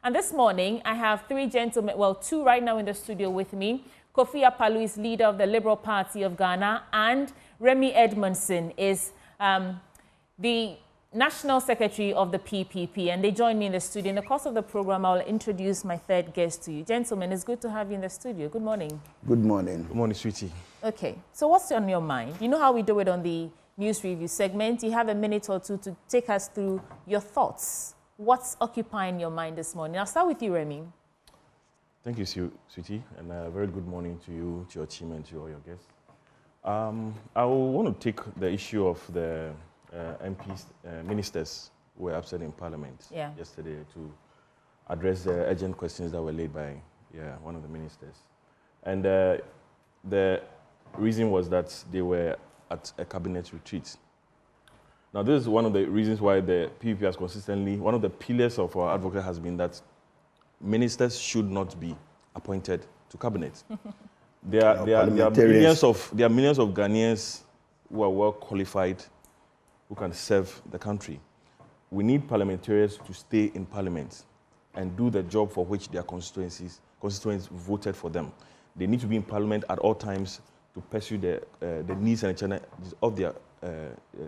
And this morning, I have three gentlemen, well, two right now in the studio with me. Kofi Akpaloo is leader of the Liberal Party of Ghana, and Remy Edmondson is the National Secretary of the PPP, and they join me in the studio. In the course of the program, I'll introduce my third guest to you. Gentlemen, it's good to have you in the studio. Good morning. Good morning. Good morning, sweetie. Okay, so what's on your mind? You know how we do it on the news review segment. You have a minute or two to take us through your thoughts. What's occupying your mind this morning? I'll start with you, Remy. Thank you, sweetie, and a very good morning to you, to your team, and to all your guests. I want to take the issue of the MPs, ministers who were absent in Parliament yesterday to address the urgent questions that were laid by one of the ministers. And the reason was that they were at a cabinet retreat. Now, this is one of the reasons why the PPP has consistently, one of the pillars of our advocate has been that ministers should not be appointed to cabinet. There are millions of Ghanaians who are well qualified, who can serve the country. We need parliamentarians to stay in parliament and do the job for which their constituents voted for them. They need to be in parliament at all times to pursue the needs and challenges of their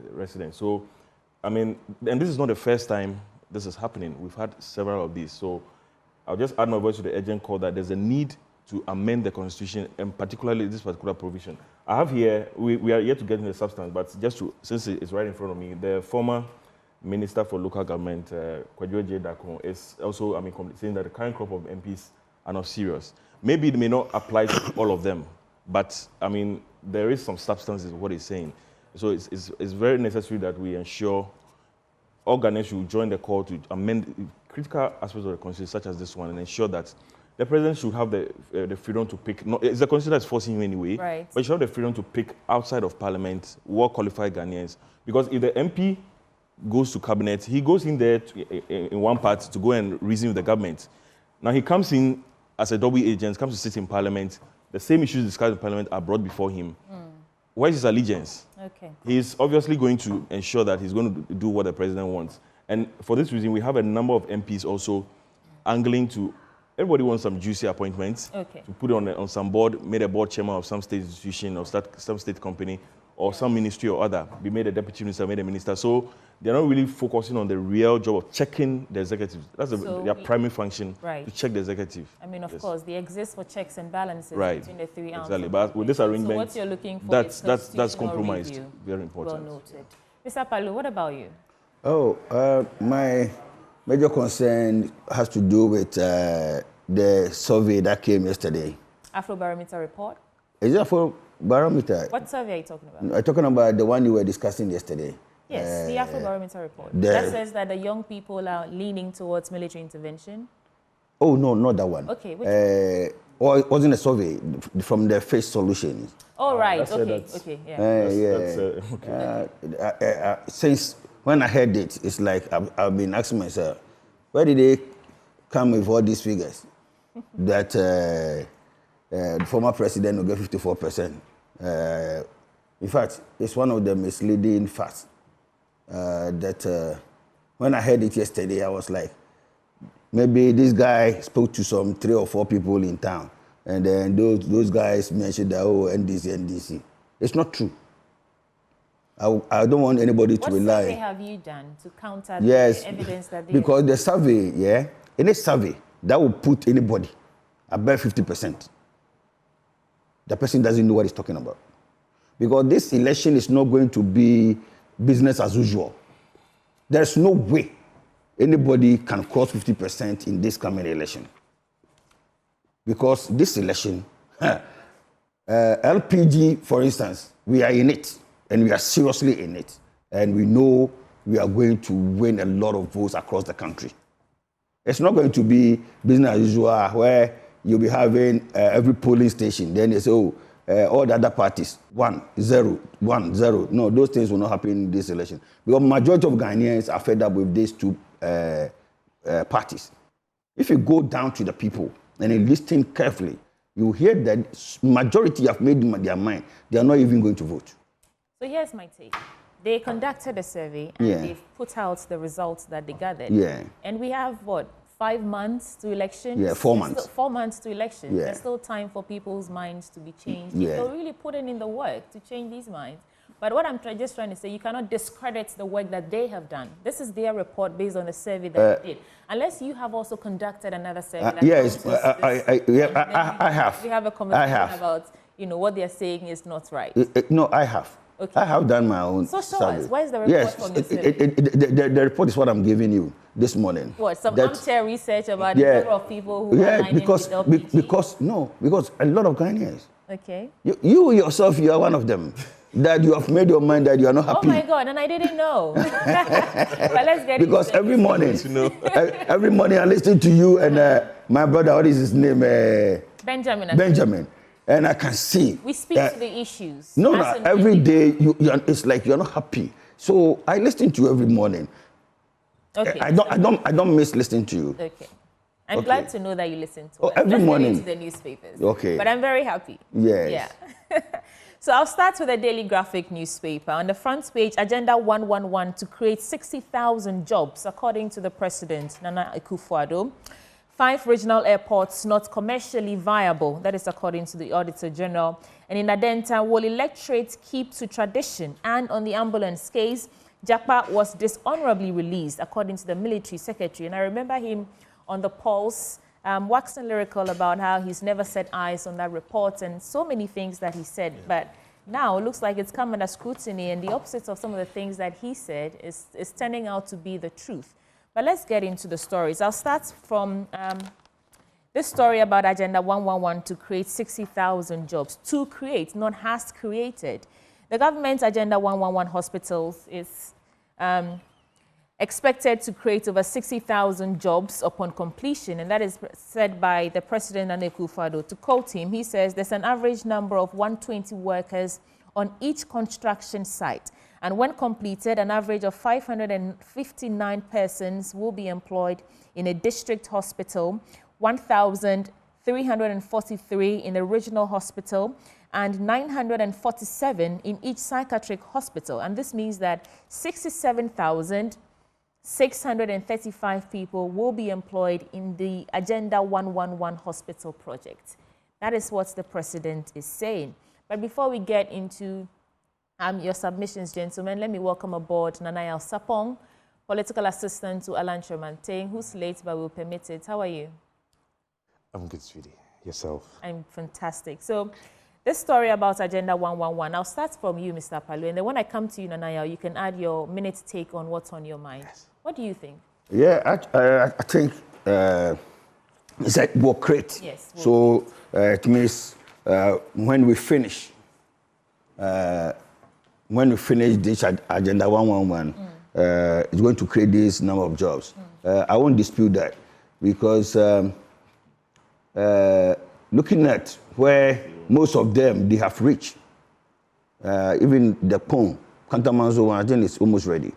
residents. So, I mean, and this is not the first time this is happening. We've had several of these. So I'll just add my voice to the urgent call that there's a need to amend the Constitution, and particularly this particular provision. I have here, we are yet to get into the substance, but just to, since it's right in front of me, the former Minister for Local Government, Kwadwo J. Dakon, is also, saying that the current crop of MPs are not serious. Maybe it may not apply to all of them, but, I mean, there is some substance in what he's saying. So it's very necessary that we ensure all Ghanaians should join the call to amend critical aspects of the Constitution, such as this one, and ensure that the president should have the freedom to pick, it's the Constitution that's forcing him anyway, right, but he should have the freedom to pick outside of Parliament well-qualified Ghanaians. Because if the MP goes to cabinet, he goes in there in one part to go and reason with the government. Now he comes in as a double agent, comes to sit in Parliament, the same issues discussed in Parliament are brought before him. Where is his allegiance? Okay. He's obviously going to ensure that he's going to do what the president wants. And for this reason, we have a number of MPs also angling to, everybody wants some juicy appointments to put on some board, made a board chairman of some state institution or some state company or some ministry or other, be made a deputy minister, made a minister. So they're not really focusing on the real job of checking the executive. That's their primary function, to check the executive. I mean, of course, they exist for checks and balances between the three arms. Exactly, but with this arrangement, so what you're looking for that's compromised. Review. Very important. Well noted. Mr. Akpaloo, what about you? My major concern has to do with the survey that came yesterday. Afrobarometer report? Is it Afrobarometer? What survey are you talking about? I'm talking about the one you were discussing yesterday. Yes, the Afrobarometer report. That says that the young people are leaning towards military intervention. Oh, no, not that one. Okay, which one? Or it wasn't a survey from the Face Solutions. Oh, right. Since when I heard it, it's like I've been asking myself, where did they come with all these figures? That the former president will get 54%. In fact, it's one of the misleading facts. That when I heard it yesterday, I was like, maybe this guy spoke to some 3 or 4 people in town, and then those guys mentioned that, NDC. It's not true. I don't want anybody to rely. What survey have you done to counter the evidence that they because the survey, any survey that will put anybody above 50%, the person doesn't know what he's talking about. Because this election is not going to be business as usual. There's no way anybody can cross 50% in this coming election. Because this election, LPG, for instance, we are in it, and we are seriously in it. And we know we are going to win a lot of votes across the country. It's not going to be business as usual, where you'll be having every polling station. Then they say, all the other parties, 1, 0, 1, 0. No, those things will not happen in this election. Because majority of Ghanaians are fed up with these two parties. If you go down to the people and you listen carefully, you hear that majority have made their mind. They are not even going to vote. So here's my take. They conducted a survey and they've put out the results that they gathered. Yeah. And we have, what, 5 months to elections. Yeah, 4 months. 4 months to elections. Yeah. There's still time for people's minds to be changed. Yeah. If they're really putting in the work to change these minds. But what I'm just trying to say, you cannot discredit the work that they have done. This is their report based on the survey that they did. Unless you have also conducted another survey. Yes, I have. We have a conversation about, what they're saying is not right. No, I have. Okay. I have done my own So show survey. us. Where is the report from the survey? The report is what I'm giving you this morning. What, some armchair research about the number of people who are lining because with LPG? because a lot of Ghanaians. Okay. You yourself, you are one of them. That you have made your mind that you are not happy. Oh my God, and I didn't know. But let's get because into every morning, every morning I listen to you and my brother, what is his name? Benjamin. And I can see. We speak to the issues. No, every day, it's like you're not happy. So I listen to you every morning. Okay. I don't miss listening to you. Okay. I'm glad to know that you listen to us. Every morning. Let's get into the newspapers. Okay. But I'm very happy. Yes. Yeah. So I'll start with the Daily Graphic newspaper. On the front page, Agenda 111 to create 60,000 jobs, according to the President, Nana Akufo-Addo. 5 regional airports not commercially viable. That is according to the Auditor General. And in Adenta, will electorate keep to tradition? And on the ambulance case, Japa was dishonorably released, according to the military secretary. And I remember him on the Pulse, waxing lyrical about how he's never set eyes on that report and so many things that he said. Yeah. But now it looks like it's come under scrutiny, and the opposite of some of the things that he said is turning out to be the truth. But let's get into the stories. I'll start from this story about Agenda 111 to create 60,000 jobs. To create, not has created. The government's Agenda 111 hospitals is expected to create over 60,000 jobs upon completion, and that is said by the President, Nana Akufo-Addo. To quote him, he says there's an average number of 120 workers on each construction site. And when completed, an average of 559 persons will be employed in a district hospital, 1,343 in a regional hospital, and 947 in each psychiatric hospital. And this means that 67,635 people will be employed in the Agenda 111 hospital project. That is what the President is saying. But before we get into your submissions, gentlemen, let me welcome aboard Nanayal Sapong, political assistant to Alan Chomanteng, who's late but will permit it. How are you? I'm good, sweetie. Yourself? I'm fantastic. So this story about Agenda 111, I'll start from you, Mr. Palu, and then when I come to you, Nanayal, you can add your minute take on what's on your mind. Yes. What do you think? Yeah, I think it's like work rate. Yes. So it means when we finish this Agenda 111, it's going to create this number of jobs. I won't dispute that because looking at where most of them, they have reached, even the POM, Kantamanzo one, I think it's almost ready.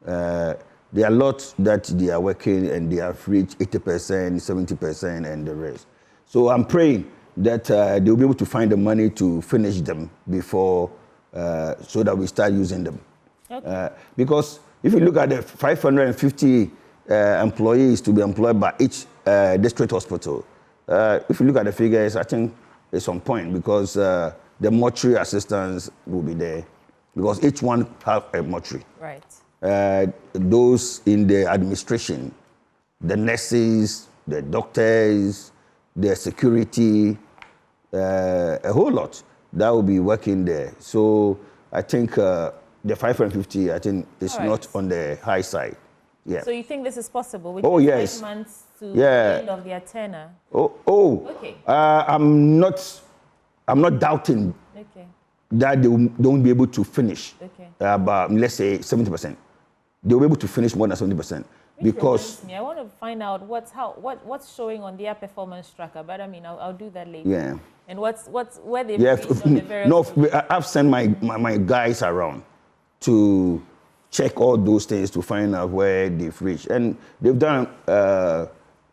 There are lots that they are working and they have reached 80%, 70% and the rest. So I'm praying that they'll be able to find the money to finish them before so that we start using them. Okay. Because if you look at the 550 employees to be employed by each district hospital, if you look at the figures, I think it's on point because the mortuary assistants will be there because each one have a mortuary. Right. Those in the administration, the nurses, the doctors, the security, a whole lot that will be working there. So I think the 550, I think, is not on the high side. Yeah. So you think this is possible? With 5 months to the end of their tenure? Okay. I'm not doubting that they won't be able to finish. Okay. About, let's say, 70%. They'll be able to finish more than 70%. Because I want to find out what's showing on their performance tracker, but I mean I'll do that later. Yeah. And where they've reached on the various. No, I've sent my guys around to check all those things to find out where they've reached, and they've done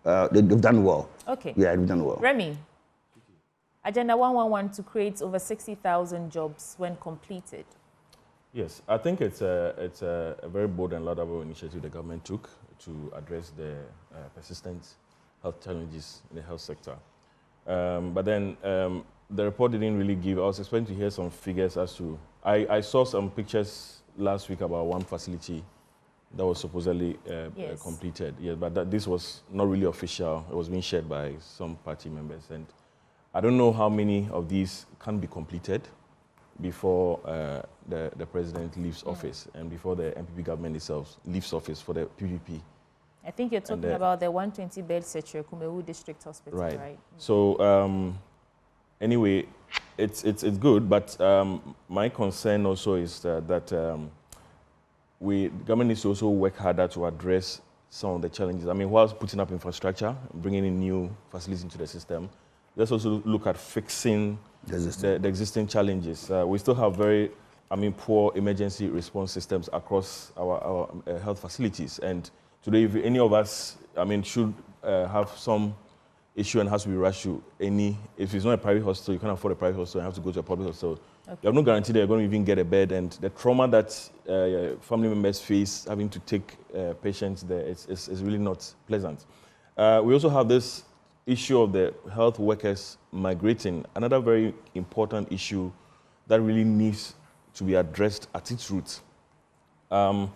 well. Okay. Yeah, they've done well. Remy, Agenda 111 to create over 60,000 jobs when completed. Yes, I think it's a very bold and laudable initiative the government took to address the persistent health challenges in the health sector. But then the report didn't really give. I was expecting to hear some figures as to. I saw some pictures last week about one facility that was supposedly Yes. completed. Yeah, but this was not really official. It was being shared by some party members, and I don't know how many of these can be completed before the president leaves office and before the MPP government itself leaves office for the PPP. I think you're talking about the 120-bed Setre Kumewu District Hospital, right? So anyway, it's good, but my concern also is that the government needs to also work harder to address some of the challenges. I mean, whilst putting up infrastructure, bringing in new facilities into the system, let's also look at fixing the existing challenges. We still have very, poor emergency response systems across our health facilities. And today, if any of us, should have some issue and has to be rushed to if it's not a private hospital, you can't afford a private hospital, you have to go to a public hospital. Okay. You have no guarantee that you're going to even get a bed, and the trauma that family members face having to take patients there is really not pleasant. We also have this issue of the health workers migrating, another very important issue that really needs to be addressed at its roots. Now,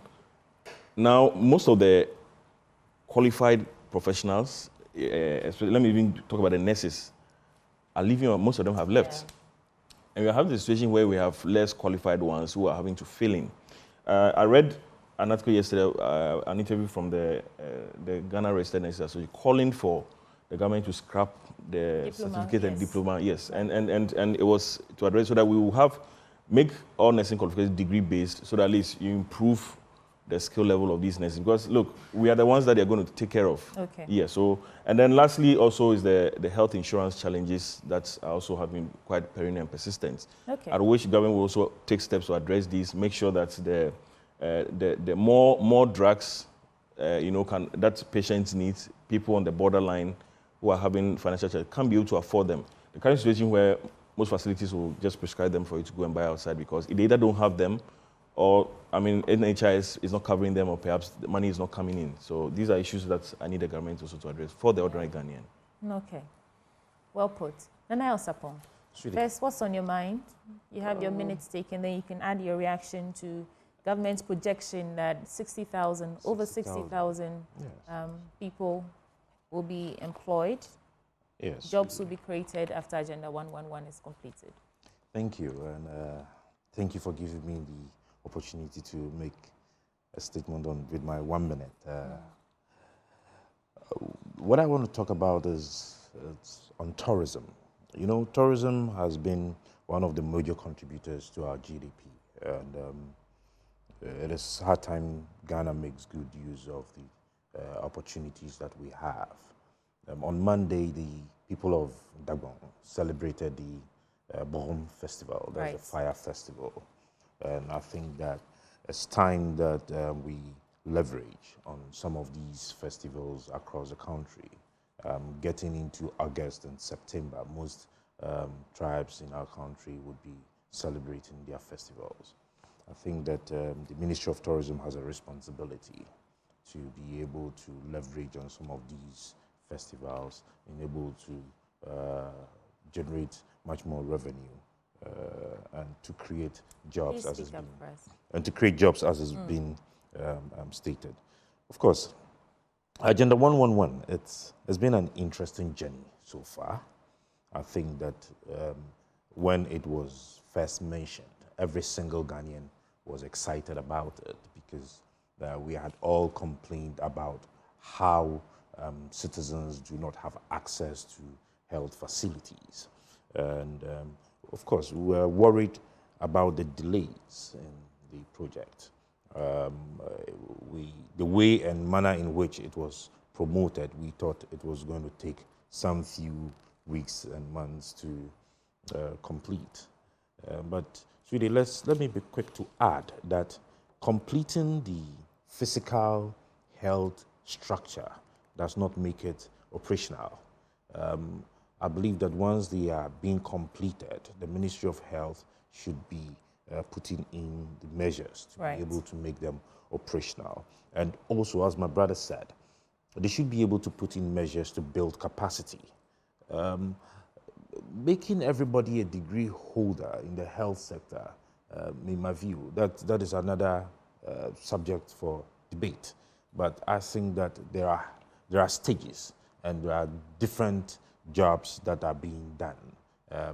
most of the qualified professionals, let me even talk about the nurses, are leaving, or most of them have left. Yeah. And we have the situation where we have less qualified ones who are having to fill in. I read an article yesterday, an interview from the Ghana Registered Nurses Association calling for the government to scrap the certificate and diploma, yes. And it was to address so that we will make all nursing qualifications degree-based, so that at least you improve the skill level of these nurses. Because look, we are the ones that they're going to take care of. Okay. Yeah. So, and then lastly, also is the health insurance challenges that also have been quite perennial and persistent. Okay. At which government will also take steps to address these, make sure that the more drugs, that patients need, people on the borderline who are having financial challenges can't be able to afford them. The current situation where most facilities will just prescribe them for you to go and buy outside because they either don't have them, or, NHIS is not covering them, or perhaps the money is not coming in. So these are issues that I need the government also to address for the ordinary Ghanaian. Okay. Well put. Nana Elsapong, first, what's on your mind? You have your minutes taken, then you can add your reaction to government's projection that over 60,000 people will be employed. Yes. Jobs will be created after Agenda 111 is completed. Thank you, and thank you for giving me the opportunity to make a statement with my 1 minute. What I want to talk about is on tourism. You know, tourism has been one of the major contributors to our GDP, and it is hard time Ghana makes good use of the opportunities that we have. On Monday, the people of Dagon celebrated the Bohom Festival. That's a fire festival. And I think that it's time that we leverage on some of these festivals across the country. Getting into August and September, most tribes in our country would be celebrating their festivals. I think that the Ministry of Tourism has a responsibility to be able to leverage on some of these festivals and able to generate much more revenue and to create jobs as has been stated. Of course, Agenda 111, it's been an interesting journey so far. I think that when it was first mentioned, every single Ghanaian was excited about it because we had all complained about how citizens do not have access to health facilities. And of course, we were worried about the delays in the project. The way and manner in which it was promoted, we thought it was going to take some few weeks and months to complete. But sweetie, let me be quick to add that completing the physical health structure does not make it operational. I believe that once they are being completed, the Ministry of Health should be putting in the measures to Right. be able to make them operational. And also, as my brother said, they should be able to put in measures to build capacity. Making everybody a degree holder in the health sector, in my view, that is another subject for debate. But I think that there are stages and there are different jobs that are being done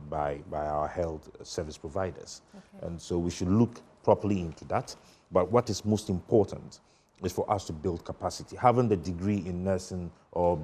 by our health service providers. Okay. And so we should look properly into that. But what is most important is for us to build capacity. Having the degree in nursing or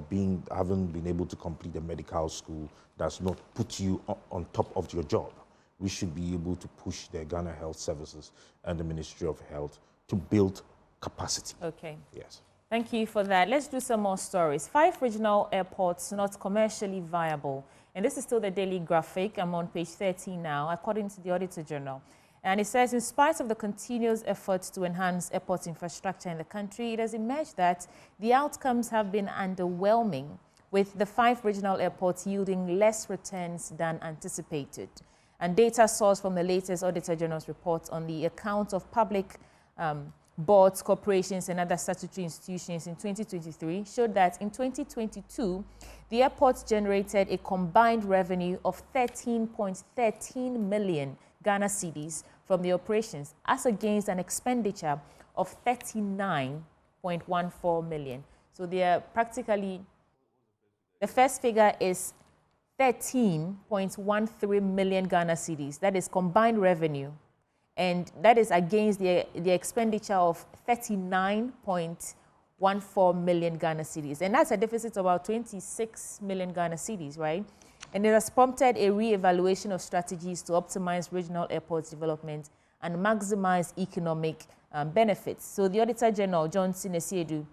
having been able to complete a medical school does not put you on top of your job. We should be able to push the Ghana Health Services and the Ministry of Health to build capacity. Okay. Yes. Thank you for that. Let's do some more stories. 5 regional airports not commercially viable. And this is still the Daily Graphic. I'm on page 13 now, according to the Auditor General. And it says, in spite of the continuous efforts to enhance airport infrastructure in the country, it has emerged that the outcomes have been underwhelming, with the 5 regional airports yielding less returns than anticipated. And data sourced from the latest Auditor General's report on the account of public boards, corporations, and other statutory institutions in 2023 showed that in 2022, the airports generated a combined revenue of 13.13 million Ghana cedis from the operations, as against an expenditure of 39.14 million. So they are practically, the first figure is 13.13 million Ghana cedis. That is combined revenue. And that is against the expenditure of 39.14 million Ghana cedis. And that's a deficit of about 26 million Ghana cedis, right? And it has prompted a re-evaluation of strategies to optimize regional airports development and maximize economic benefits. So the Auditor General, Johnson Esiedu,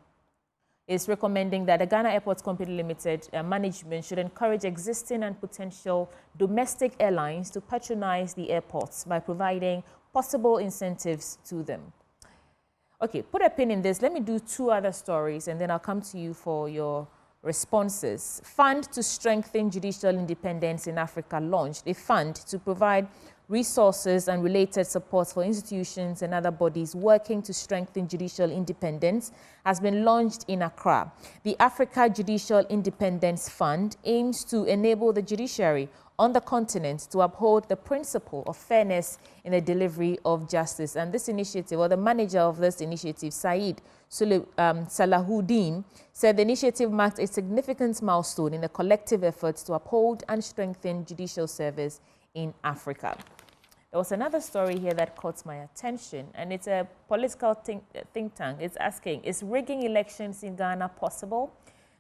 is recommending that the Ghana Airports Company Limited management should encourage existing and potential domestic airlines to patronize the airports by providing possible incentives to them. Okay, put a pin in this. Let me do 2 other stories, and then I'll come to you for your responses. Fund to strengthen judicial independence in Africa launched. A fund to provide resources and related support for institutions and other bodies working to strengthen judicial independence has been launched in Accra. The Africa Judicial Independence Fund aims to enable the judiciary on the continent to uphold the principle of fairness in the delivery of justice. And this initiative, or the manager of this initiative, Saeed Salahuddin, said the initiative marked a significant milestone in the collective efforts to uphold and strengthen judicial service in Africa. There was another story here that caught my attention, and it's a political think tank. It's asking, is rigging elections in Ghana possible?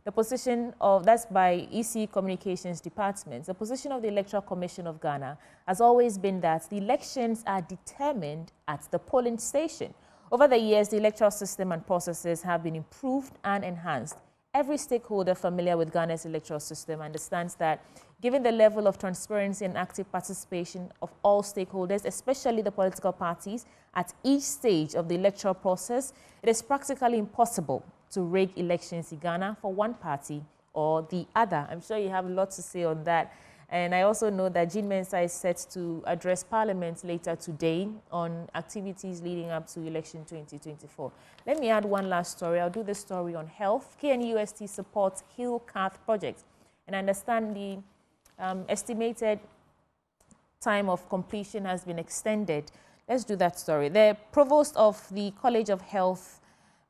The position of, that's by EC Communications Department, the position of the Electoral Commission of Ghana has always been that the elections are determined at the polling station. Over the years, the electoral system and processes have been improved and enhanced. Every stakeholder familiar with Ghana's electoral system understands that given the level of transparency and active participation of all stakeholders, especially the political parties, at each stage of the electoral process, it is practically impossible to rig elections in Ghana for one party or the other. I'm sure you have a lot to say on that. And I also know that Jean Mensah is set to address Parliament later today on activities leading up to election 2024. Let me add one last story. I'll do this story on health. KNUST supports Hill Cath project. And I understand the estimated time of completion has been extended. Let's do that story. The provost of the College of Health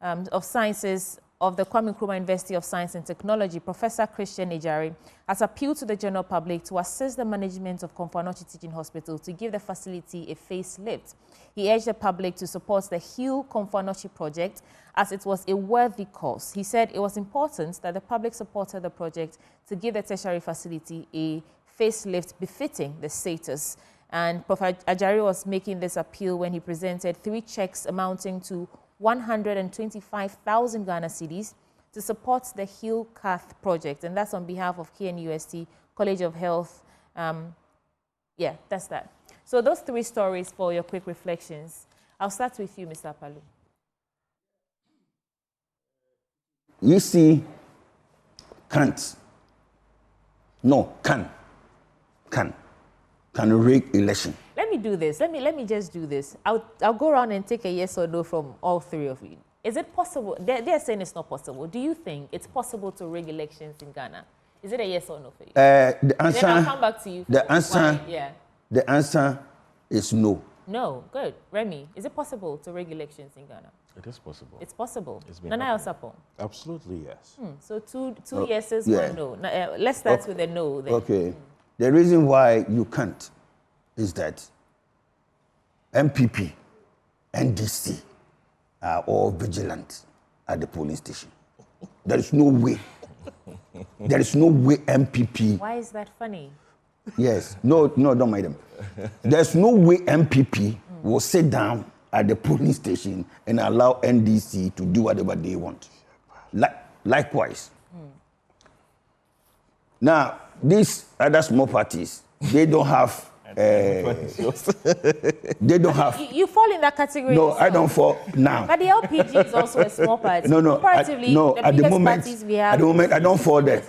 of Sciences of the Kwame Nkrumah University of Science and Technology, Professor Christian Ejari, has appealed to the general public to assist the management of Komfo-Anokye Teaching Hospital to give the facility a facelift. He urged the public to support the Heal Komfo-Anokye project as it was a worthy cause. He said it was important that the public supported the project to give the tertiary facility a facelift befitting the status. And Professor Ejari was making this appeal when he presented 3 checks amounting to 125,000 Ghana cedis to support the Heal Cath project. And that's on behalf of KNUST, College of Health. Yeah, that's that. So those 3 stories for your quick reflections. I'll start with you, Mr. Palu. EC can't. No, can rig election. Let let me do this. Let me just do this. I'll go around and take a yes or no from all three of you. Is it possible? They're saying it's not possible. Do you think it's possible to rig elections in Ghana? Is it a yes or no for you? The answer. Then I'll come back to you. The answer. Why? Yeah. The answer is no. No. Good. Remy, is it possible to rig elections in Ghana? It is possible. It's possible. It's been Nana happening. Elsapon. Absolutely, yes. So two yeses, yeah. one no. Now, let's start with a no then. Okay. The reason why you can't is that MPP, NDC are all vigilant at the polling station. There is no way. There is no way MPP. Why is that funny? Yes. No, don't mind them. There's no way MPP will sit down at the polling station and allow NDC to do whatever they want. Likewise. Now, these other small parties, they don't have. They don't have. You fall in that category. No, yourself. I don't fall now. But the LPG is also a small party. No. Comparatively, No, the at the biggest moment, parties we have. at the moment, I don't fall there.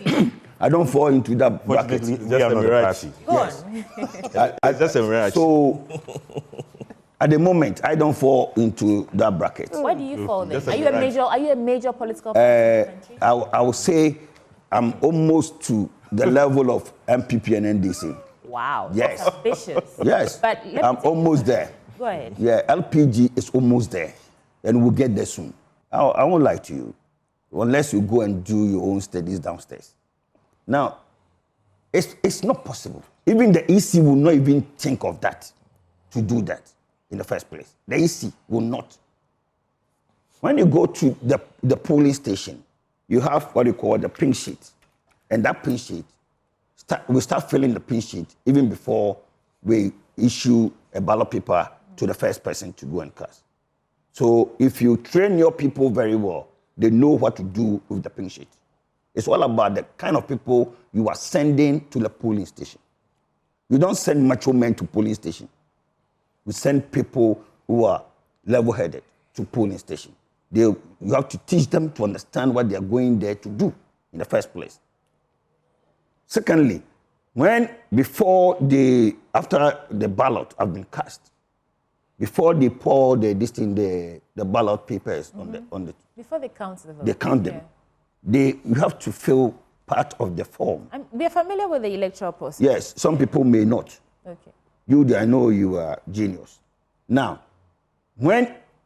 I don't fall into that bracket. Fortunately, we are not a party. Go on. It's just a mirage. So, at the moment, I don't fall into that bracket. Why do you fall there? Just a Are you a major political party in the country? I would say I'm almost to the level of MPP and NDC. Wow. Yes. That's ambitious. Yes, But let me I'm take- almost there. Go ahead. Yeah, LPG is almost there, and we'll get there soon. I won't lie to you, unless you go and do your own studies downstairs. Now, it's not possible. Even the EC will not even think of that, to do that in the first place. The EC will not. When you go to the polling station, you have what you call the pink sheet, and that pink sheet, we start filling the pink sheet even before we issue a ballot paper to the first person to go and cast. So if you train your people very well, they know what to do with the pink sheet. It's all about the kind of people you are sending to the polling station. You don't send macho men to polling station. You send people who are level-headed to polling station. You have to teach them to understand what they are going there to do in the first place. Secondly, after the ballot have been cast, before they pour the ballot papers on the Before they count the vote. they count them. You have to fill part of the form. We are familiar with the electoral process. Yes, some people may not. Okay. I know you are genius. Now,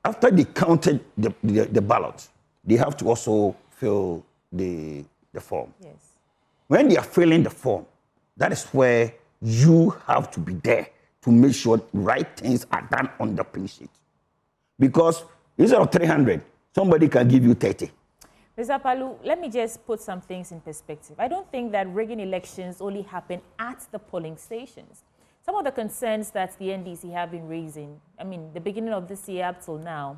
after they counted the ballot, they have to also fill the form. Yes. When they are filling the form, that is where you have to be there to make sure right things are done on the pink sheet. Because instead of 300, somebody can give you 30. Mr. Palu, let me just put some things in perspective. I don't think that rigging elections only happen at the polling stations. Some of the concerns that the NDC have been raising, the beginning of this year up till now,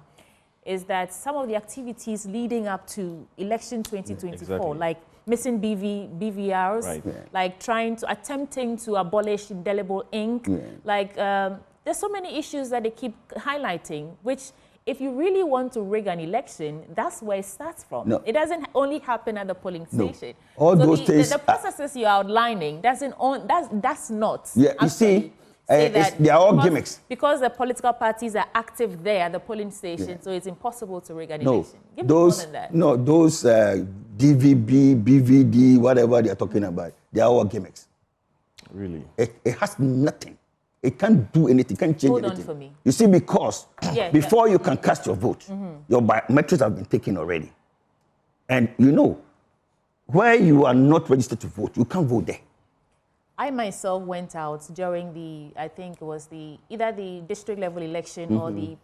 is that some of the activities leading up to election 2024, exactly. like missing BVRs, Right. Yeah. like attempting to abolish indelible ink, like there's so many issues that they keep highlighting, which if you really want to rig an election, that's where it starts from. No. It doesn't only happen at the polling station. All So those things the processes you're outlining that's not. Yeah, you see, they are all gimmicks. Because the political parties are active there at the polling station, so it's impossible to rig an election. Give me more than that. Those DVB, BVD, whatever they are talking about, they are all gimmicks. Really? It has nothing. It can't do anything, it can't change anything. Hold on for me. You see, because before you can cast your vote, your biometrics have been taken already. And where you are not registered to vote, you can't vote there. I myself went out during I think it was either the district level election or the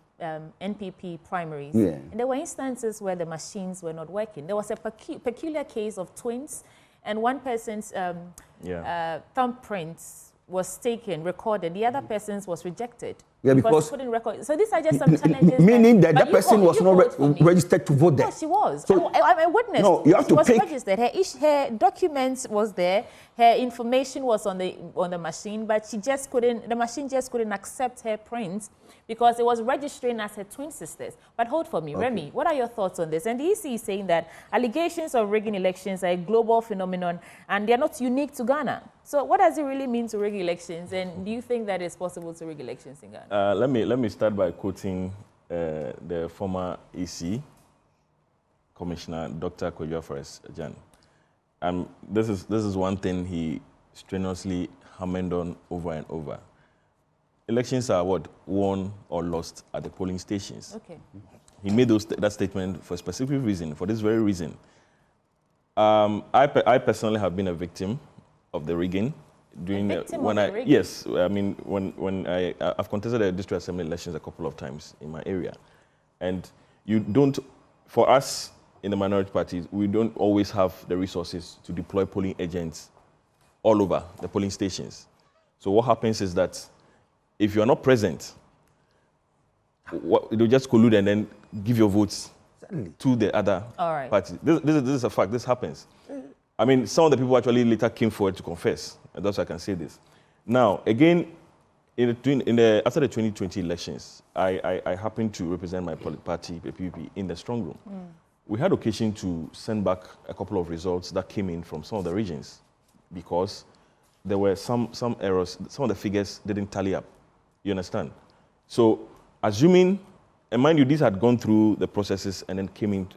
NPP primaries. Yeah. And there were instances where the machines were not working. There was a peculiar case of twins, and one person's thumbprints was recorded. The other person's was rejected. Yeah, because couldn't record. So these are just some challenges. Meaning that but that person was not registered to vote there. Yes, she was. So, I'm a witness. No, you have she to was pick. registered. Her documents was there. Her information was on the machine, but the machine just couldn't accept her prints because it was registering as her twin sisters. But hold for me, Remy, what are your thoughts on this? And the EC is saying that allegations of rigging elections are a global phenomenon and they're not unique to Ghana. So what does it really mean to rig elections? And do you think that it's possible to rig elections in Ghana? Let me start by quoting the former EC Commissioner, Dr. Kojo Forest-Jan. This is one thing he strenuously hammered on over and over. Elections are won or lost at the polling stations. Okay. He made that statement for a specific reason, for this very reason. I personally have been a victim of the rigging. Yes, I mean, when I've contested the district assembly elections a couple of times in my area. And for us in the minority parties, we don't always have the resources to deploy polling agents all over the polling stations. So what happens is that if you are not present, they'll just collude and then give your votes to the other party. This is a fact. This happens. I mean, some of the people actually later came forward to confess. And that's why I can say this. Now, again, after the 2020 elections, I happened to represent my party, the PPP, in the strong room. We had occasion to send back a couple of results that came in from some of the regions because there were some errors. Some of the figures didn't tally up. You understand? So, assuming, and mind you, these had gone through the processes and then came in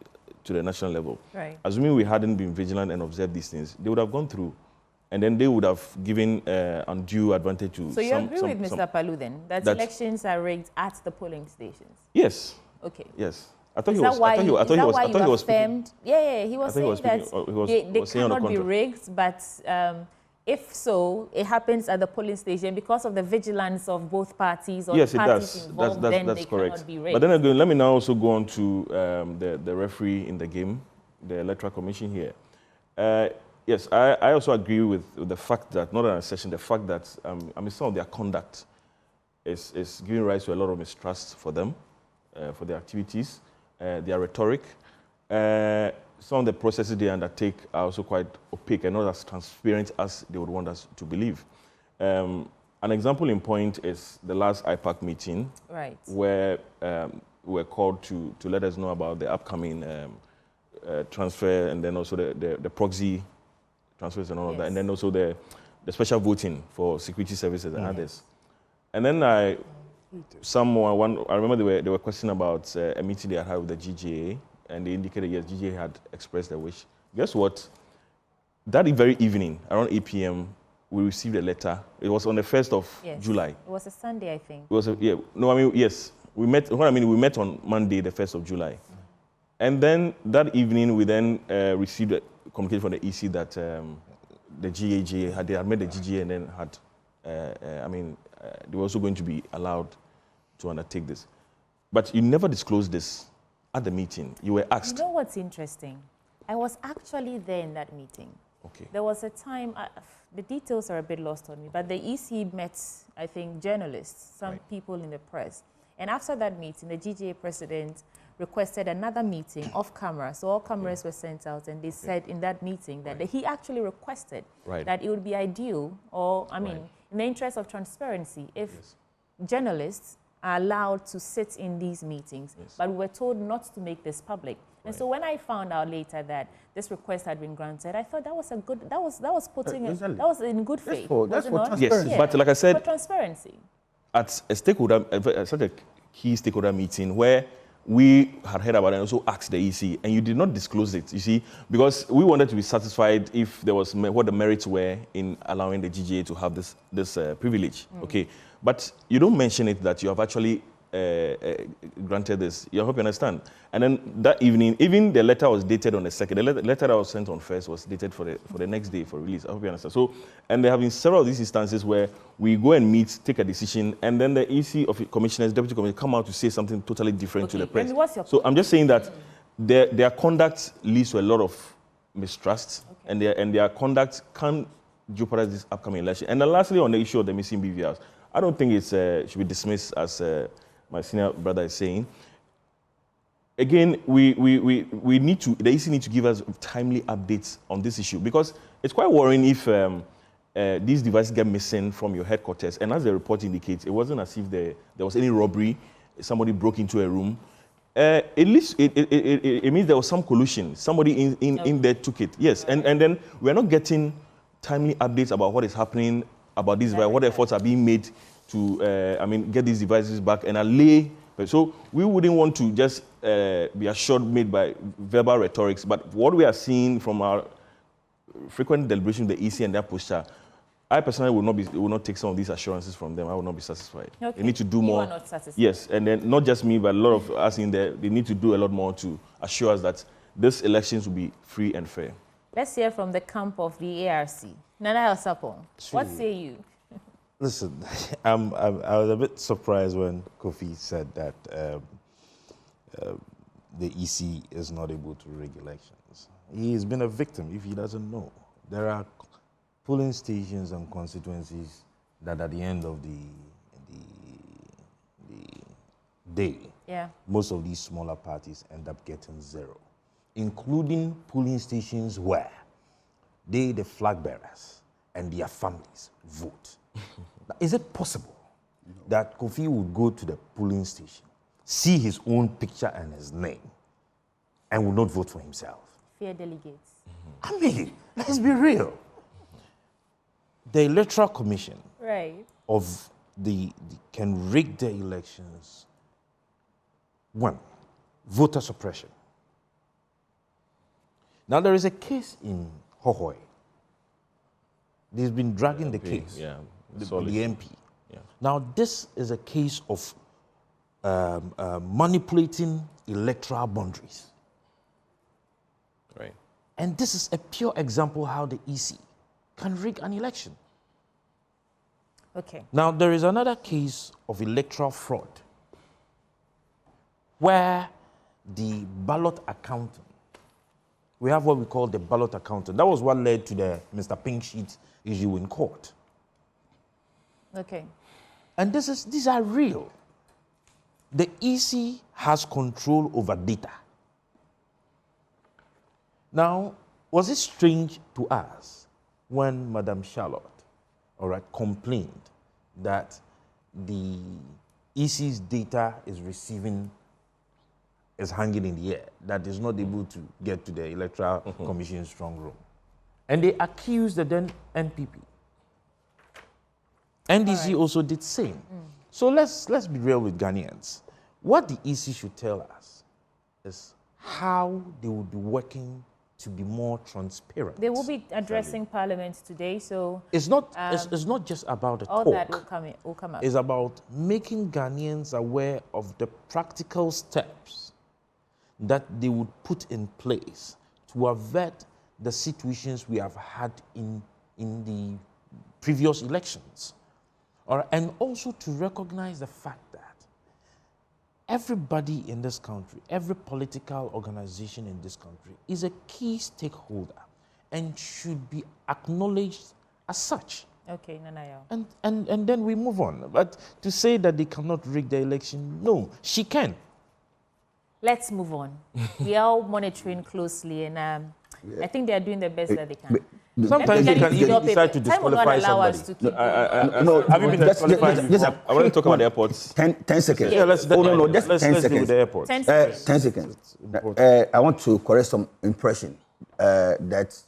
to the national level. Right. Assuming we hadn't been vigilant and observed these things, they would have gone through, and then they would have given undue advantage to So you agree with Mr. Palu then, that elections are rigged at the polling stations? Yes. Okay. Yes. I thought he was affirmed? Yeah, he was saying that they cannot be rigged, but if so, it happens at the polling station because of the vigilance of both parties or parties involved, then they cannot be rigged. But then again, let me now also go on to the referee in the game, the Electoral Commission here. Yes, I also agree with the fact that, not an assertion, the fact that I mean, some of their conduct is giving rise to a lot of mistrust for them, for their activities, their rhetoric. Some of the processes they undertake are also quite opaque and not as transparent as they would want us to believe. An example in point is the last IPAC meeting, right, where we were called to let us know about the upcoming transfer and then also the proxy transfers and all of that, and then also the special voting for security services and others. And then I remember they were questioning about a meeting they had with the GGA, and they indicated, yes, GGA had expressed their wish. Guess what? That very evening, around 8 p.m., we received a letter. It was on the 1st of July. It was a Sunday, I think. It was yes. We met on Monday, the 1st of July. And then that evening, we then received a communication from the EC that the GAG had met the GGA and then had, they were also going to be allowed to undertake this. But you never disclosed this at the meeting. You were asked. You know what's interesting? I was actually there in that meeting. Okay. There was a time, the details are a bit lost on me, but the EC met, I think, journalists, some people in the press. And after that meeting, the GGA president requested another meeting off camera. So all cameras were sent out, and they said in that meeting that he actually requested that it would be ideal, or in the interest of transparency, if journalists are allowed to sit in these meetings, but we were told not to make this public. And so when I found out later that this request had been granted, I thought that was a good, that was putting it, that was in good faith. That's for transparency. Yes, but like I said, for transparency. At a stakeholder, such a key stakeholder meeting where we had heard about it and also asked the EC, and you did not disclose it, you see, because we wanted to be satisfied if there was what the merits were in allowing the GGA to have this privilege, okay? But you don't mention it that you have actually granted this. I hope you understand. And then that evening, even the letter was dated on the 2nd. The letter that was sent on 1st was dated for the next day for release. I hope you understand. So, and there have been several of these instances where we go and meet, take a decision, and then the EC of commissioners, deputy commissioners come out to say something totally different to the press. So I'm just saying that their conduct leads to a lot of mistrust, and their conduct can jeopardize this upcoming election. And then lastly, on the issue of the missing BVRs, I don't think it should be dismissed as my senior brother is saying. Again, we need to, the EC need to give us timely updates on this issue, because it's quite worrying if these devices get missing from your headquarters. And as the report indicates, it wasn't as if there was any robbery, somebody broke into a room. At least it means there was some collusion. Somebody in there took it. Yes, and then we're not getting timely updates about what is happening about these devices, what efforts are being made to, get these devices back and allay. So we wouldn't want to just be assured made by verbal rhetorics, but what we are seeing from our frequent deliberation with the EC and their posture, I personally will not take some of these assurances from them. I will not be satisfied. Okay. They need to do more. You are not satisfied. Yes, and then not just me, but a lot of us in there, they need to do a lot more to assure us that these elections will be free and fair. Let's hear from the camp of the ARC. Nana Osapon, what say you? Listen, I was a bit surprised when Kofi said that the EC is not able to rig elections. He's been a victim if he doesn't know. There are polling stations and constituencies that at the end of the day, most of these smaller parties end up getting 0, including polling stations where they, the flag bearers, and their families vote. Is it possible that Kofi would go to the polling station, see his own picture and his name, and would not vote for himself? Fear delegates. I mean, let's be real. The Electoral Commission of can rig the elections. 1, voter suppression. Now there is a case in Hohoi. They've been dragging the case. Yeah, the MP. Yeah. Now this is a case of manipulating electoral boundaries. Right. And this is a pure example how the EC can rig an election. Okay. Now, there is another case of electoral fraud where the ballot accountant, we have what we call the ballot accountant. That was what led to the Mr. Pink Sheet issue in court. Okay. And these are real. The EC has control over data. Now, was it strange to us when Madam Charlotte, complained that the EC's data is hanging in the air, that is not able to get to the Electoral Commission's strong room? And they accused the then NPP. NDC also did the same. So let's be real with Ghanaians. What the EC should tell us is how they will be working to be more transparent. They will be addressing Parliament today, so it's not just about the all talk. that will come up. It's about making Ghanaians aware of the practical steps that they would put in place to avert the situations we have had in the previous elections. And also to recognize the fact that everybody in this country, every political organization in this country is a key stakeholder and should be acknowledged as such. Okay, Nanaya. And then we move on. But to say that they cannot rig the election, no, she can. Let's move on. We are all monitoring closely, and I think they are doing the best that they can. Sometimes they can even decide to disqualify somebody. Have you been disqualified? I want to talk about the airports. 10 seconds. Yeah, let's just 10 deal seconds. with the airports. 10 seconds. I want to correct some impression that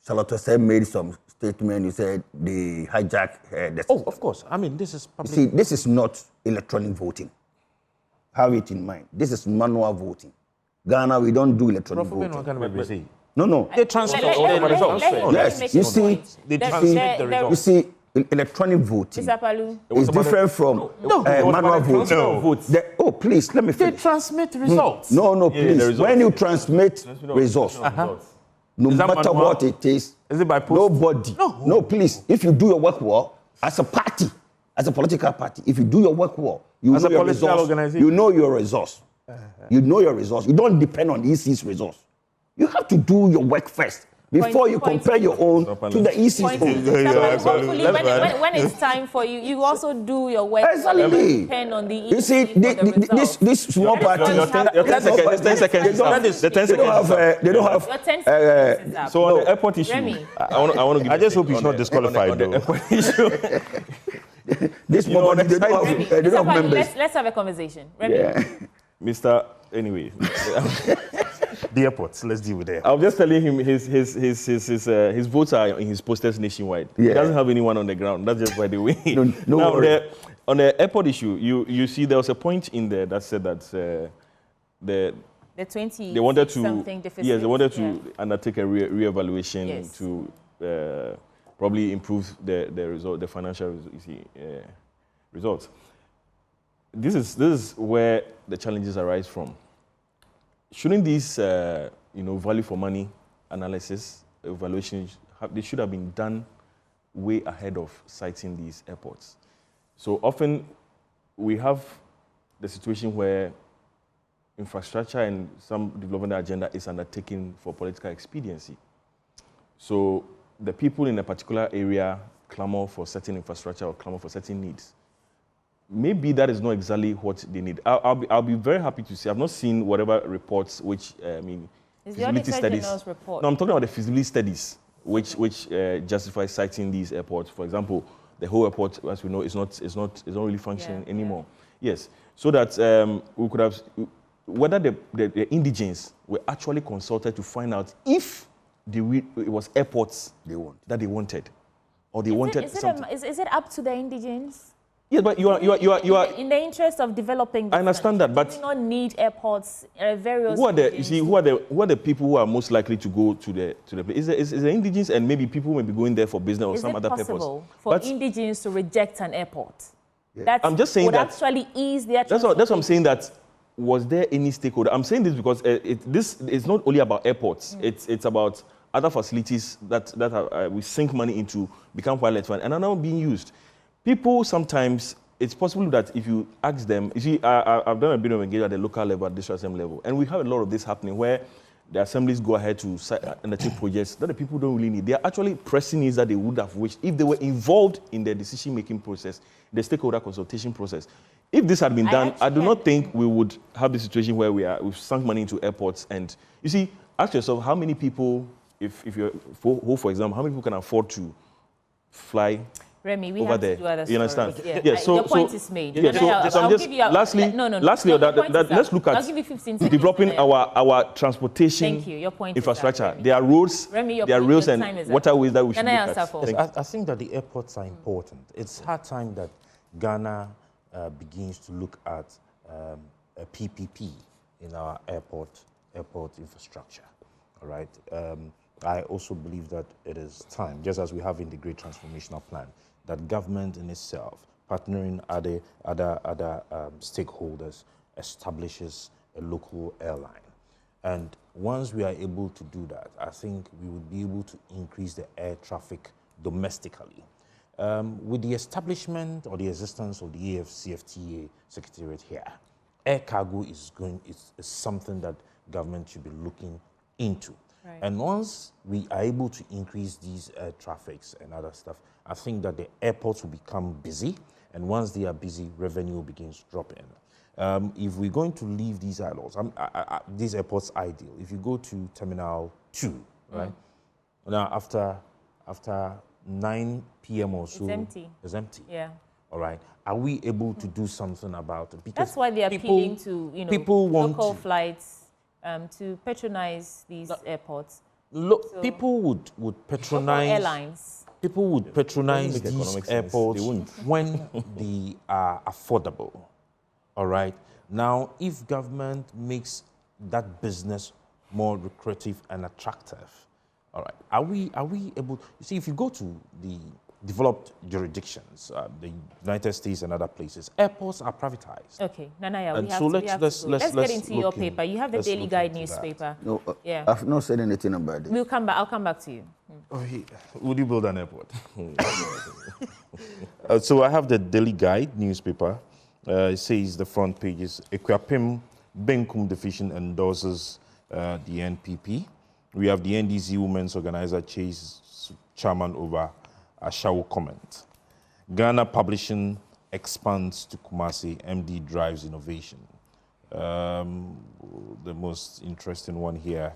Charlotte said made some statement. You said they hijacked the Oh, of course. I mean, this is public. See, this is not electronic voting. Have it in mind. This is manual voting. Ghana, we don't do electronic voting. No. They transmit the results. Yes, you see, they transmit the results. You see, electronic voting is different from manual voting. Oh, please, let me finish. They transmit results. No, please. When you transmit results, no matter what it is it by post? Nobody. No, please. If you do your work well, as a party, as a political party, if you do your work well, you know your resource. You know your resource. You know your resource. You don't depend on EC's resource. You have to do your work first before you compare your own to the EC's Point own. hopefully, when it's time for you, you also do your work. Exactly. Depend on the EC. You see, this small party. Your 10 seconds. 10 seconds. The 10 seconds. They don't have. Your 10 seconds is up. So on the airport issue, Remy. I want to give. I just hope he's not disqualified on the though. airport issue. This small party, they don't Remy, have members. let's have a conversation. Remy. Yeah. Mr. Anyway, The airports. Let's deal with that. I was just telling him his votes are in his posters nationwide. He Yeah. doesn't have anyone on the ground. That's just by the way. No now, worry. on the airport issue, you see there was a point in there that said that The 20 they wanted to something deficit. yes, they wanted to undertake a re-evaluation Yes. to probably improve the result, the financial results. This is where the challenges arise from. Shouldn't these value for money analysis evaluations they should have been done way ahead of siting these airports? So often we have the situation where infrastructure and some development agenda is undertaken for political expediency. So the people in a particular area clamor for certain infrastructure or clamor for certain needs. Maybe that is not exactly what they need. I'll be very happy to see. I've not seen whatever reports which Is the Auditor General's report? No, I'm talking about the feasibility studies which justify citing these airports. For example, the whole airport, as we know, is not really functioning anymore. Yes, so that we could have whether the indigents were actually consulted to find out if it was airports that they wanted, or they wanted something. Is it up to the indigents? Yes, but you are in the interest of developing. I understand that, but we do not need airports. Various. Who are the people who are most likely to go to the place? Is the indigents and maybe people may be going there for business or some other purpose? Is it possible for indigents to reject an airport? Yeah. I'm just saying would that actually ease their. That's what I'm saying. That was there any stakeholder? I'm saying this because this is not only about airports. It's about other facilities that we sink money into, become wildlife fund, and are now being used. People sometimes, it's possible that if you ask them, you see, I've done a bit of engagement at the local level, at the district assembly level, and we have a lot of this happening where the assemblies go ahead to undertake projects that the people don't really need. They are actually pressing needs that they would have wished if they were involved in the decision-making process, the stakeholder consultation process. If this had been done, I do not think we would have the situation where we've sunk money into airports. And you see, ask yourself, how many people, if you're, for example, how many people can afford to fly Remy, we over have there? To do other you understand? stories. Yeah. So, your point is made. Yeah, so I'm just, lastly, let's look at developing our transportation infrastructure. There are roads, there are rails and waterways that we should look at. Yes, I think that the airports are important. It's hard time that Ghana begins to look at a PPP in our airport infrastructure. All right. I also believe that it is time, just as we have in the Great Transformational Plan, that government in itself, partnering other stakeholders, establishes a local airline. And once we are able to do that, I think we would be able to increase the air traffic domestically. With the establishment or the existence of the AFCFTA Secretariat here, air cargo is something that government should be looking into. Right. And once we are able to increase these air traffics and other stuff, I think that the airports will become busy. And once they are busy, revenue begins dropping. If we're going to leave these islands, these airports ideal. If you go to Terminal 2, right? Now, after 9 p.m. or so, it's empty. Yeah. All right. Are we able to do something about it? Because that's why they are appealing to local flights. To patronize these airports. People would patronize airlines. People would patronize these airports when they are affordable. All right. Now, if government makes that business more lucrative and attractive, all right, are we able? You see, if you go to the developed jurisdictions, the United States and other places, airports are privatized. Okay, Nanaya, let's get into your paper. You have the Daily Guide newspaper. No, I've not said anything about it. I'll come back to you. Would you build an airport? So I have the Daily Guide newspaper. It says the front pages, Equiapim Benkum Division endorses the NPP. We have the NDC Women's Organizer Chase chairman over Ashawo comment. Ghana Publishing expands to Kumasi, MD drives innovation. The most interesting one here,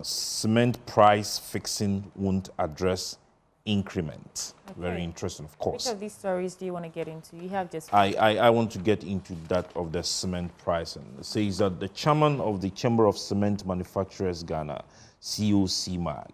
cement price fixing won't address increment. Okay. Very interesting, of course. Which of these stories do you want to get into? You have just... I want to get into that of the cement pricing. It says that the chairman of the Chamber of Cement Manufacturers Ghana, COCMAG,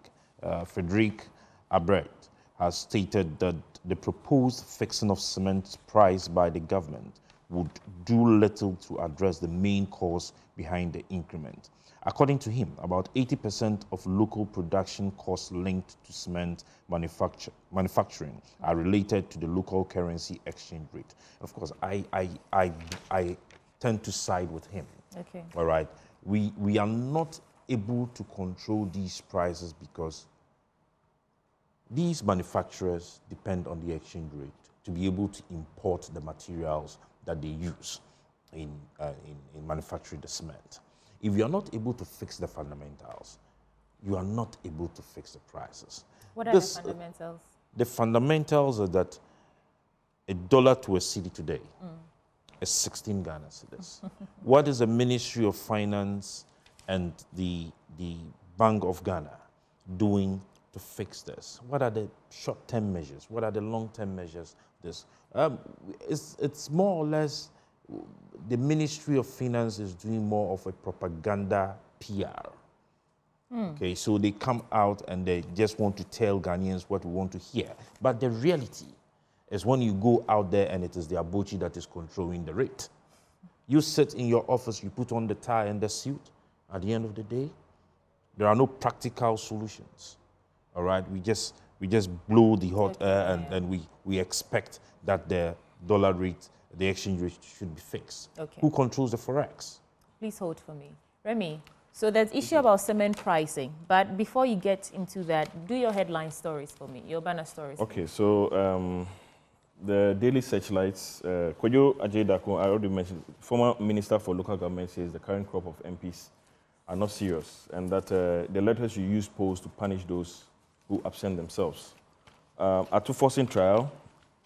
Frederick Abrecht, has stated that the proposed fixing of cement price by the government would do little to address the main cause behind the increment. According to him, about 80% of local production costs linked to cement manufacturing are related to the local currency exchange rate. Of course, I tend to side with him. Okay. All right. We are not able to control these prices because these manufacturers depend on the exchange rate to be able to import the materials that they use in manufacturing the cement. If you are not able to fix the fundamentals, you are not able to fix the prices. What are the fundamentals? The fundamentals are that $1 to a cedi today is 16 Ghana cedis. What is the Ministry of Finance and the Bank of Ghana doing to fix this? What are the short-term measures? What are the long-term measures? It's more or less the Ministry of Finance is doing more of a propaganda PR. Okay, so they come out and they just want to tell Ghanaians what we want to hear. But the reality is when you go out there and it is the Abochi that is controlling the rate. You sit in your office, you put on the tie and the suit. At the end of the day, there are no practical solutions. All right, we just blow the hot air and we expect that the dollar rate, the exchange rate should be fixed. Okay. Who controls the forex? Please hold for me. Remy, so there's issue about cement pricing, but before you get into that, do your headline stories for me, your banner stories. Okay, so the Daily Searchlights, Kojo Ajay-Dako, I already mentioned, former Minister for Local Government, says the current crop of MPs are not serious and that the letters you use pose to punish those who absent themselves. At a forcing trial,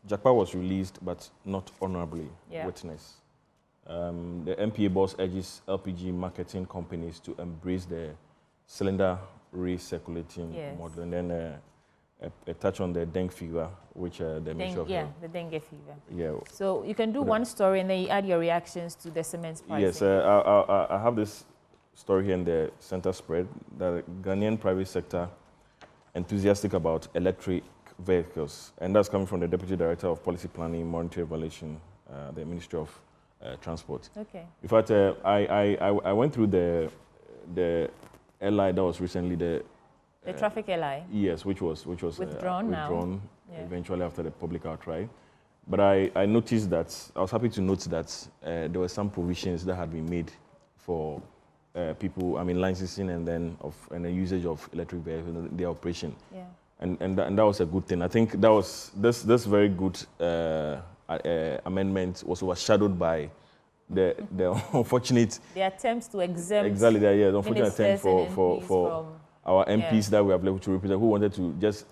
Jakpa was released, but not honorably witnessed. The MPA boss urges LPG marketing companies to embrace the cylinder recirculating model. And then a touch on the dengue fever, which the Ministry of Health. The dengue fever. Yeah. So you can do one story and then you add your reactions to the cement pricing. Yes, I have this story here in the center spread that the Ghanaian private sector enthusiastic about electric vehicles, and that's coming from the Deputy Director of Policy Planning, Monetary Evaluation, the Ministry of Transport. Okay. In fact, I went through the LI that was recently the traffic LI. Yes, which was withdrawn now. Eventually after the public outcry. But I noticed that I was happy to note that there were some provisions that had been made for people, licensing and the usage of electric vehicles in their operation. Yeah. And that was a good thing. I think that was this very good amendment was overshadowed by the unfortunate attempts to exempt the unfortunate attempt for our MPs that we have left to represent who wanted to just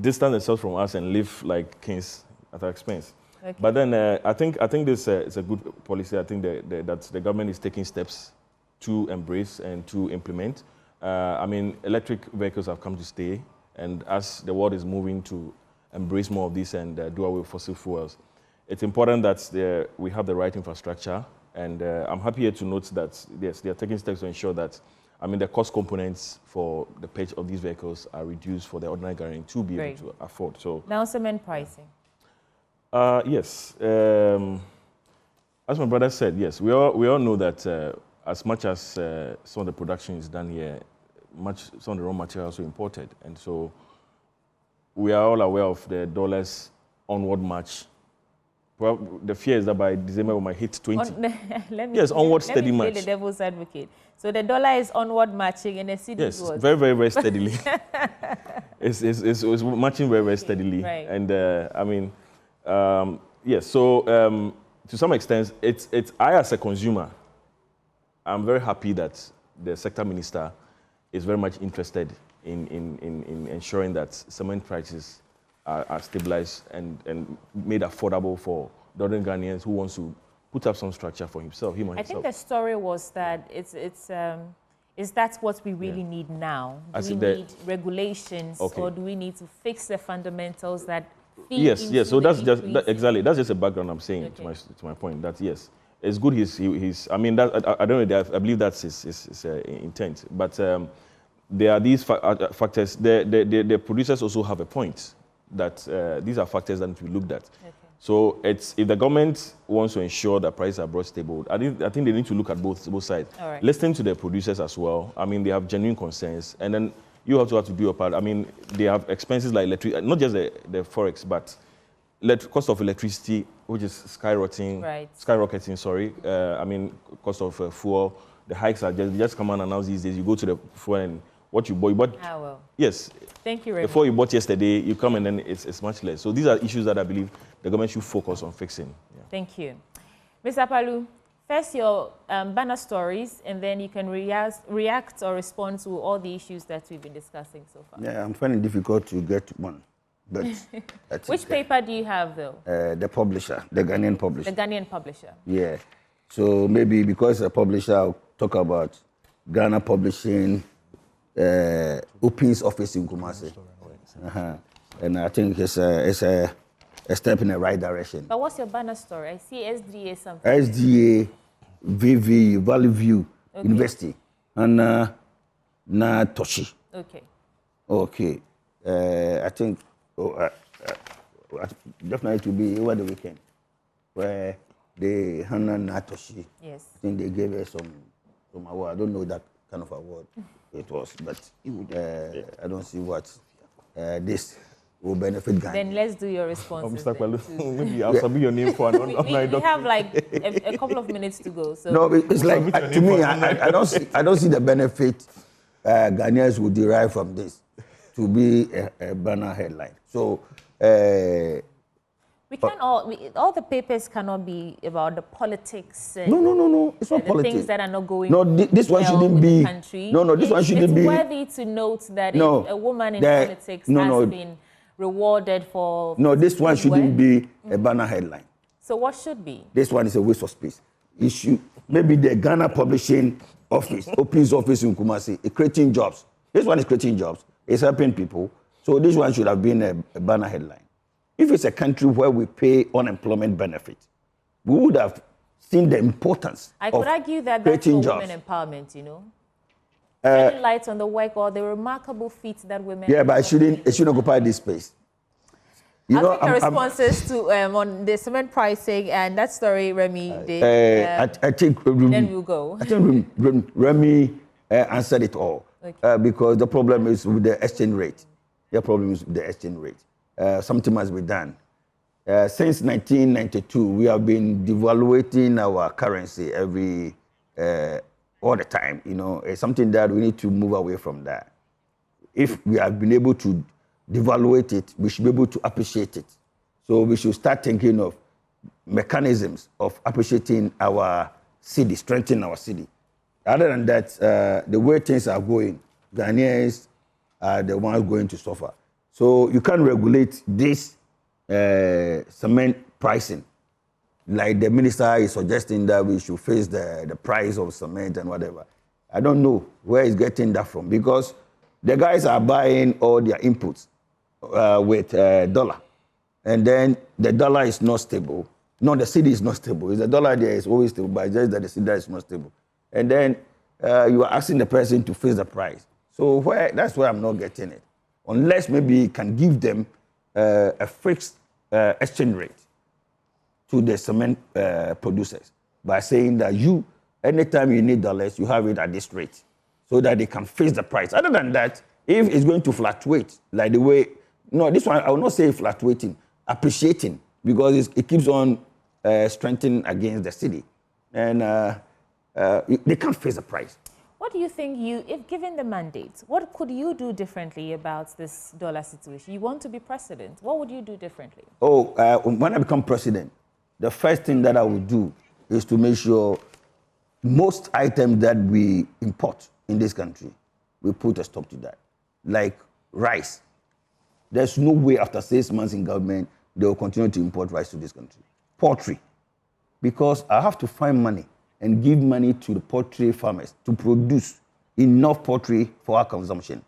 distance themselves from us and live like kings at our expense. Okay. But then I think this is a good policy. I think that the government is taking steps to embrace and to implement. Electric vehicles have come to stay, and as the world is moving to embrace more of this and do away with fossil fuels, it's important that we have the right infrastructure. And I'm happy to note that yes, they are taking steps to ensure that the cost components for the purchase of these vehicles are reduced for the ordinary Ghanaian to be able to afford. So now cement pricing. Yes, as my brother said, yes, we all know that as much as some of the production is done here, some of the raw materials are imported, and so we are all aware of the dollar's onward march. Well, the fear is that by December we might hit 20. Onward steady march. Let me play the devil's advocate. So the dollar is onward marching and the cedi yes, was... very, very, very steadily. it's marching very, very steadily. Right. And yes, so to some extent, I as a consumer, I'm very happy that the sector minister is very much interested in ensuring that cement prices are stabilized and made affordable for the other Ghanaians who wants to put up some structure for himself, him or I himself. think the story was that is that what we really need now? Do we need regulations, or do we need to fix the fundamentals that feed yes, into yes. So the that's just increase exactly, that's just a background I'm saying to my point. That yes, it's good. He's I mean, that I don't know. I believe that's his intent. But there are these factors. The producers also have a point that these are factors that need to be looked at. Okay. So it's, if the government wants to ensure that prices are brought stable, I think they need to look at both sides. All right. Listen to the producers as well. I mean, they have genuine concerns, and then you have to do your part. I mean, they have expenses like electricity, not just the forex, but cost of electricity, which is skyrocketing. Sorry. I mean, cost of fuel. The hikes are just come and announce these days. You go to the fuel and what you bought. Ah, well. Yes. Thank you, Raymond. Before you bought yesterday, you come and then it's much less. So these are issues that I believe the government should focus on fixing. Yeah. Thank you. Mr. Palu, first your banner stories, and then you can react or respond to all the issues that we've been discussing so far. Yeah, I'm finding it difficult to get one. But which paper do you have, though? The publisher, the Ghanaian publisher. The Ghanaian publisher. Yeah. So maybe because the publisher, I'll talk about Ghana Publishing, Opin's office in Kumasi. And I think it's a step in the right direction. But what's your banner story? I see SDA something. SDA, VV, Valley View University, and na Toshi. Okay. Okay. I think definitely to be over the weekend, where they handed Natoshi. Yes. I think they gave her some award. I don't know that kind of award it was, but I don't see what this will benefit Ghana. Then let's do your responses. Mr. Palu, maybe I'll submit your name for an online document. We have like a couple of minutes to go. So no, it's like to me, I don't see the benefit Ghanaians will derive from this to be a banner headline. So we can't all the papers cannot be about the politics. And no, it's not the politics. Things that are not going. No, this one shouldn't be. Country. No, this one shouldn't be. It's worthy to note that if a woman in politics has been rewarded for. No, this one shouldn't be a banner headline. So what should be? This one is a waste of space. Maybe the Ghana Publishing Office, Opin's office in Kumasi, creating jobs. This one is creating jobs. It's helping people. So this one should have been a banner headline. If it's a country where we pay unemployment benefit, we would have seen the importance I could argue that that's for women empowerment, you know. Shedding light on the work or the remarkable feats that women. Yeah, but it shouldn't occupy this space. I'll take the responses to on the cement pricing and that story Remy did. I think then we'll go. I think Remy answered it all. Okay. Because the problem is with the exchange rate. The problem is with the exchange rate. Something must be done. Since 1992, we have been devaluating our currency all the time. You know, it's something that we need to move away from that. If we have been able to devaluate it, we should be able to appreciate it. So we should start thinking of mechanisms of appreciating our city, strengthening our city. Other than that, the way things are going, Ghanaians are the ones going to suffer. So you can't regulate this cement pricing. Like the minister is suggesting that we should face the price of cement and whatever. I don't know where he's getting that from, because the guys are buying all their inputs with dollar. And then the dollar is not stable. No, the city is not stable. It's the dollar there is always stable, but just that the city is not stable. And then you are asking the person to face the price. So that's where I'm not getting it. Unless maybe you can give them a fixed exchange rate to the cement producers by saying that anytime you need dollars, you have it at this rate so that they can face the price. Other than that, if it's going to fluctuate like the way, no, this one, I will not say fluctuating, appreciating, because it keeps on strengthening against the city. And they can't face the price. What do you think if given the mandate, what could you do differently about this dollar situation? You want to be president. What would you do differently? When I become president, the first thing that I would do is to make sure most items that we import in this country, we put a stop to that. Like rice. There's no way after 6 months in government, they will continue to import rice to this country. Poultry. Because I have to find money and give money to the poultry farmers to produce enough poultry for our consumption.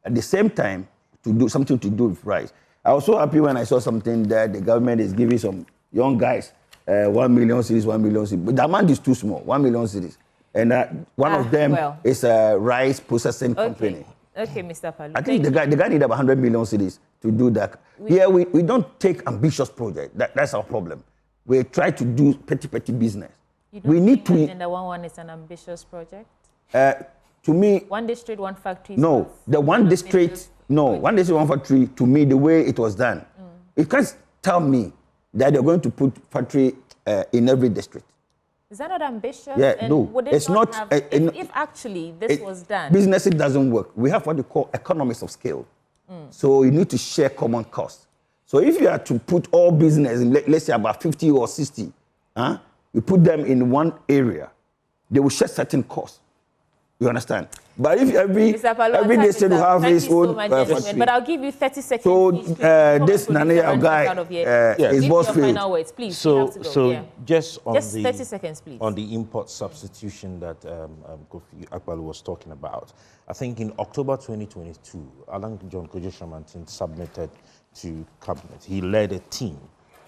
At the same time, to do something to do with rice. I was so happy when I saw something that the government is giving some young guys 1 million cedis, 1 million cedis. But the amount is too small, 1 million cedis. And one of them is a rice processing company. Okay, Mr. Palu. I think the guy needs about 100 million cedis to do that. We don't take ambitious projects. That's our problem. We try to do petty business. You don't think Agenda 11 is an ambitious project? To me, one district, one factory. No, the one district, one district, one factory. To me, the way it was done, you can't tell me that they're going to put factory in every district. Is that not ambitious? Yeah, and no, would it it's not. Have, if actually this was done, business it doesn't work. We have what we call economies of scale. So you need to share common costs. So if you are to put all business, in, let's say about 50 or 60, you put them in one area, they will share certain costs. You understand? But if every district will have his own factory. But I'll give you 30 seconds. So this Nanea guy is boss final words, please. So just 30 seconds, please. On the import substitution that Kofi Akpalu was talking about, I think in October 2022, Alan John Kojo Shamantin submitted to cabinet. He led a team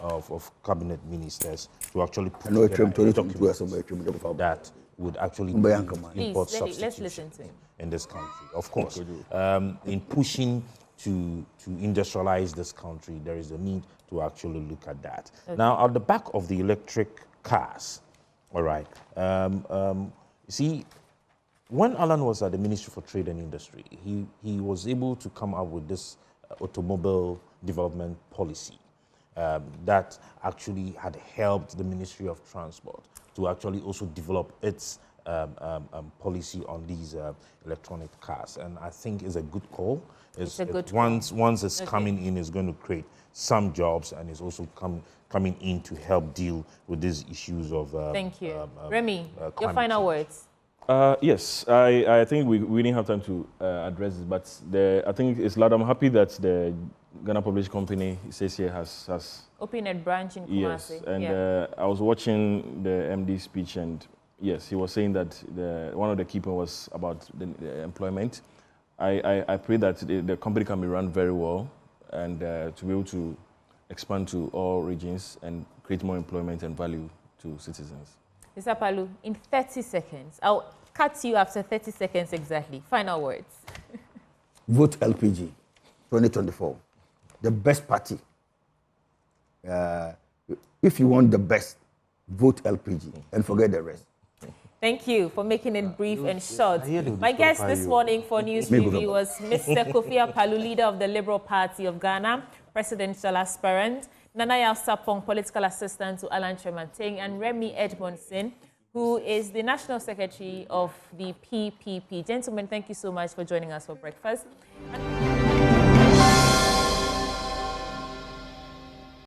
of cabinet ministers to actually put together a document that would actually import substitution in this country. Of course, in pushing to industrialize this country, there is a need to actually look at that. Okay. Now, at the back of the electric cars, all right, you see, when Alan was at the Ministry for Trade and Industry, he was able to come up with this automobile development policy that actually had helped the Ministry of Transport to actually also develop its policy on these electronic cars. And I think it's a good call. It's a good once it's coming in, it's going to create some jobs, and it's also coming in to help deal with these issues of Thank you. Remy, your final words. Yes, I think we didn't have time to address this, but I think it's loud. I'm happy that the Ghana Publishing Company, it says here, has opened a branch in Kumasi. Yes, and I was watching the MD speech, and yes, he was saying that one of the key points was about the employment. I pray that the company can be run very well, and to be able to expand to all regions and create more employment and value to citizens. Mr. Palu, in 30 seconds, I'll cut you after 30 seconds exactly. Final words. Vote LPG 2024. The best party. If you want the best, vote LPG and forget the rest. Thank you for making it brief and short. My guest this morning for News Review was Mr. Kofi Akpalu, leader of the Liberal Party of Ghana, presidential aspirant, Nanaya Sapong, political assistant to Alan Tremanting, and Remy Edmondson, who is the National Secretary of the PPP. Gentlemen, thank you so much for joining us for breakfast.